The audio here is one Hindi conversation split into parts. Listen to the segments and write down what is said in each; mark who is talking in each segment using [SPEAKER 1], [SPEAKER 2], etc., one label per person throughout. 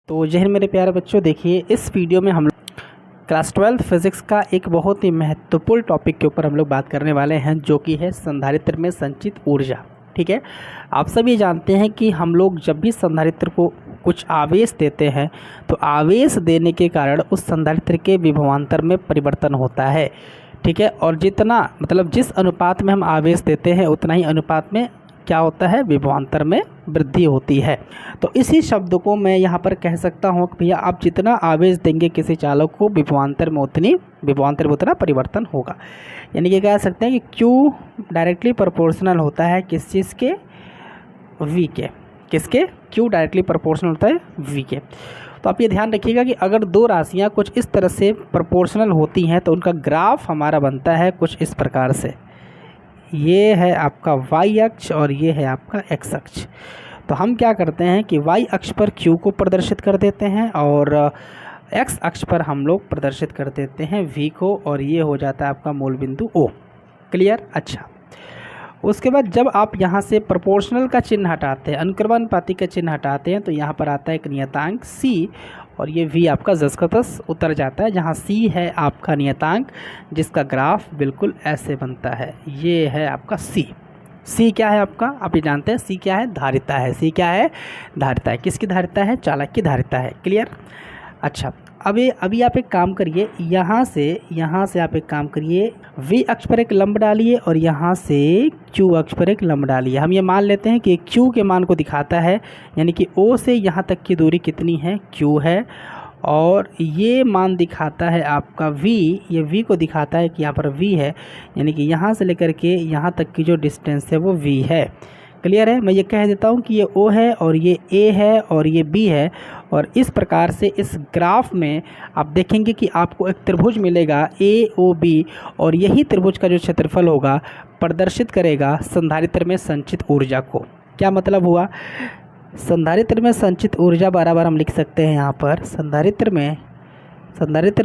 [SPEAKER 1] तो जय हिंद मेरे प्यारे बच्चों, देखिए इस वीडियो में हम लोग क्लास 12 फिजिक्स का एक बहुत ही महत्वपूर्ण टॉपिक के ऊपर हम लोग बात करने वाले हैं, जो कि है संधारित्र में संचित ऊर्जा। ठीक है, आप सभी जानते हैं कि हम लोग जब भी संधारित्र को कुछ आवेश देते हैं तो आवेश देने के कारण उस संधारित्र के विभवांतर में परिवर्तन होता है। ठीक है, और जितना जिस अनुपात में हम आवेश देते हैं उतना ही अनुपात में क्या होता है, विभवांतर में वृद्धि होती है। तो इसी शब्द को मैं यहाँ पर कह सकता हूँ कि भैया आप जितना आवेश देंगे किसी चालक को विभवांतर में उतना परिवर्तन होगा। यानी कि कह सकते हैं कि Q डायरेक्टली प्रोपोर्शनल होता है किस चीज़ के, V के। किसके? Q डायरेक्टली प्रोपोर्शनल होता है V के। तो आप ये ध्यान रखिएगा कि अगर दो राशियाँ कुछ इस तरह से प्रोपोर्शनल होती हैं तो उनका ग्राफ हमारा बनता है कुछ इस प्रकार से। ये है आपका y अक्ष और ये है आपका x अक्ष। तो हम क्या करते हैं कि y अक्ष पर Q को प्रदर्शित कर देते हैं और x अक्ष पर हम लोग प्रदर्शित कर देते हैं V को, और ये हो जाता है आपका मूल बिंदु O। क्लियर? अच्छा, उसके बाद जब आप यहाँ से प्रोपोर्शनल का चिन्ह हटाते हैं, अनुक्रमानुपाती का चिन्ह हटाते हैं, तो यहाँ पर आता है एक नियतांक C और ये V आपका जस का तस उतर जाता है, जहाँ C है आपका नियतांक जिसका ग्राफ बिल्कुल ऐसे बनता है। ये है आपका C क्या है आपका, आप ये जानते हैं C क्या है, धारिता है। C क्या है, धारिता है। किसकी धारिता है? चालक की धारिता है। क्लियर? अच्छा, अभी आप एक काम करिए, यहाँ से आप एक काम करिए, V अक्ष पर एक लंब डालिए और यहाँ से Q अक्ष पर एक लंब डालिए। हम ये मान लेते हैं कि Q के मान को दिखाता है, यानी कि O से यहाँ तक की दूरी कितनी है, Q है, और ये मान दिखाता है आपका V, ये V को दिखाता है कि यहाँ पर V है, यानी कि यहाँ से लेकर के यहाँ तक की जो डिस्टेंस है वो V है। क्लियर है? मैं ये कह देता हूँ कि ये O है और ये A है और ये B है, और इस प्रकार से इस ग्राफ में आप देखेंगे कि आपको एक त्रिभुज मिलेगा AOB, और यही त्रिभुज का जो क्षेत्रफल होगा प्रदर्शित करेगा संधारित्र में संचित ऊर्जा को। क्या मतलब हुआ? संधारित्र में संचित ऊर्जा बराबर हम लिख सकते हैं यहाँ पर संधारित्र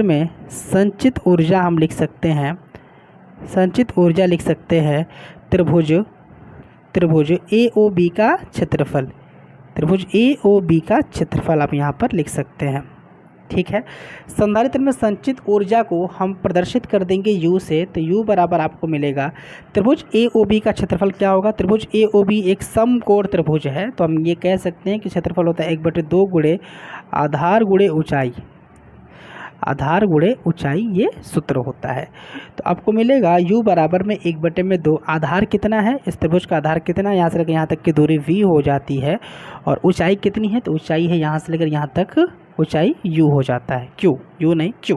[SPEAKER 1] में संचित ऊर्जा हम लिख सकते हैं, संचित ऊर्जा लिख सकते हैं त्रिभुज AOB का क्षेत्रफल, त्रिभुज AOB का क्षेत्रफल आप यहाँ पर लिख सकते हैं। ठीक है, संधारित्र में संचित ऊर्जा को हम प्रदर्शित कर देंगे U से, तो U बराबर आपको मिलेगा त्रिभुज AOB का क्षेत्रफल क्या होगा। त्रिभुज AOB एक समकोण त्रिभुज है, तो हम ये कह सकते हैं कि क्षेत्रफल होता है 1/2 गुणे आधार गुणे ऊंचाई, आधार गुणे ऊंचाई, ये सूत्र होता है। तो आपको मिलेगा U बराबर में 1/2। आधार कितना है इस त्रिभुज का, आधार कितना है, यहाँ से लेकर यहाँ तक की दूरी V हो जाती है, और ऊंचाई कितनी है, तो ऊंचाई है यहाँ से लेकर यहाँ तक ऊंचाई U हो जाता है, Q नहीं Q।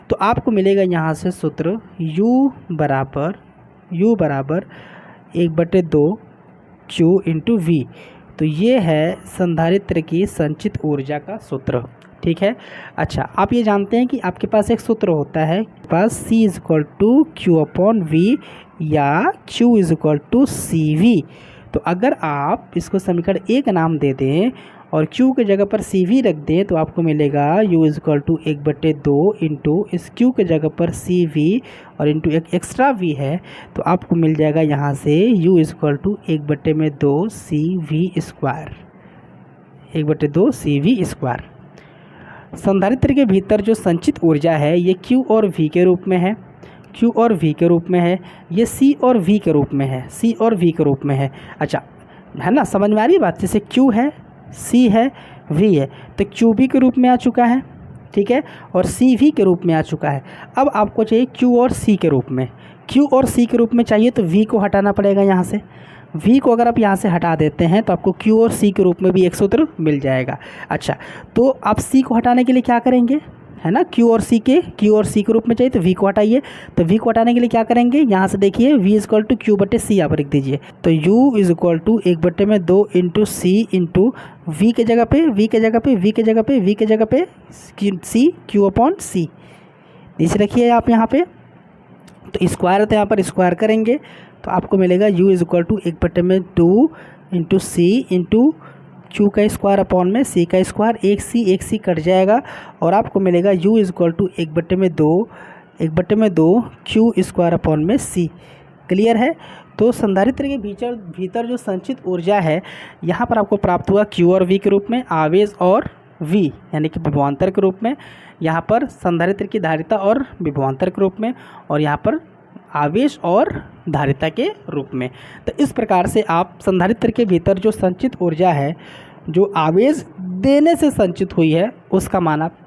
[SPEAKER 1] तो आपको मिलेगा यहाँ से सूत्र U बराबर 1/2 Q इंटू V। तो ये है संधारित्र की संचित ऊर्जा का सूत्र। ठीक है, अच्छा, आप ये जानते हैं कि आपके पास एक सूत्र होता है, पास C = Q/V या Q = CV। तो अगर आप इसको समीकरण 1 नाम दे दें और Q की जगह पर CV रख दें, तो आपको मिलेगा U = 1/2 इंटू इस Q की जगह पर CV और इंटू एक एक्स्ट्रा V है, तो आपको मिल जाएगा यहाँ से U = 1/2 CV², 1/2 CV²। संधारित्र के भीतर जो संचित ऊर्जा है ये Q और V के रूप में है, Q और V के रूप में है, ये C और V के रूप में है, C और V के रूप में है। अच्छा, है ना, समझ में आ रही बात? जैसे Q है, C है, V है, तो QB के रूप में आ चुका है, ठीक है, और CV के रूप में आ चुका है। अब आपको चाहिए Q और C के रूप में, Q और C के रूप में चाहिए तो V को हटाना पड़ेगा यहाँ से। V को अगर आप यहाँ से हटा देते हैं तो आपको Q और C के रूप में भी एक सूत्र मिल जाएगा। अच्छा, तो आप C को हटाने के लिए क्या करेंगे, है ना, Q और C के रूप में चाहिए तो V को हटाइए। तो V को हटाने के लिए क्या करेंगे, यहाँ से देखिए V = Q/C आप लिख दीजिए। तो U = 1/2 into C into V के जगह पे C Q/C नीचे रखिए आप यहाँ पे। तो स्क्वायर तो यहाँ पर स्क्वायर करेंगे तो आपको मिलेगा U = 1/2 into C into Q का स्क्वायर अपॉन में C का स्क्वायर, एक C कट जाएगा, और आपको मिलेगा U = 1/2 Q² अपॉन में C। क्लियर है? तो संधारित्र के भीतर जो संचित ऊर्जा है यहाँ पर आपको प्राप्त हुआ Q और V के रूप में, आवेश और V यानी कि विभवांतर के रूप में, यहाँ पर संधारित्र की धारिता और विभवांतर के रूप में, और यहाँ पर आवेश और धारिता के रूप में। तो इस प्रकार से आप संधारित्र के भीतर जो संचित ऊर्जा है, जो आवेश देने से संचित हुई है, उसका मान आप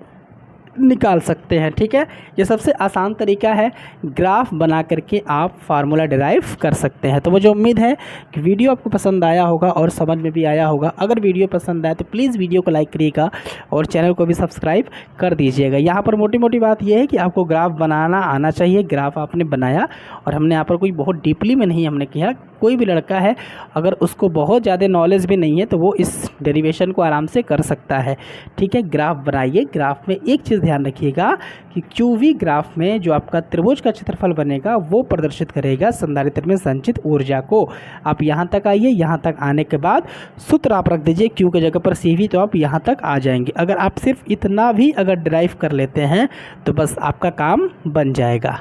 [SPEAKER 1] निकाल सकते हैं। ठीक है, ये सबसे आसान तरीका है, ग्राफ बना करके आप फार्मूला डिराइव कर सकते हैं। तो मुझे उम्मीद है कि वीडियो आपको पसंद आया होगा और समझ में भी आया होगा। अगर वीडियो पसंद आए तो प्लीज़ वीडियो को लाइक करिएगा और चैनल को भी सब्सक्राइब कर दीजिएगा। यहाँ पर मोटी मोटी बात यह है कि आपको ग्राफ बनाना आना चाहिए। ग्राफ आपने बनाया, और हमने यहाँ पर कोई बहुत डीपली में नहीं हमने किया। कोई भी लड़का है अगर उसको बहुत ज़्यादा नॉलेज भी नहीं है तो वो इस डेरिवेशन को आराम से कर सकता है। ठीक है, ग्राफ बनाइए। ग्राफ में एक चीज़ ध्यान रखिएगा कि QV ग्राफ में जो आपका त्रिभुज का क्षेत्रफल बनेगा वो प्रदर्शित करेगा संधारित्र में संचित ऊर्जा को। आप यहाँ तक आइए, यहाँ तक आने के बाद सूत्र आप रख दीजिए Q की जगह पर CV, तो आप यहाँ तक आ जाएंगे। अगर आप सिर्फ इतना भी अगर ड्राइव कर लेते हैं तो बस आपका काम बन जाएगा।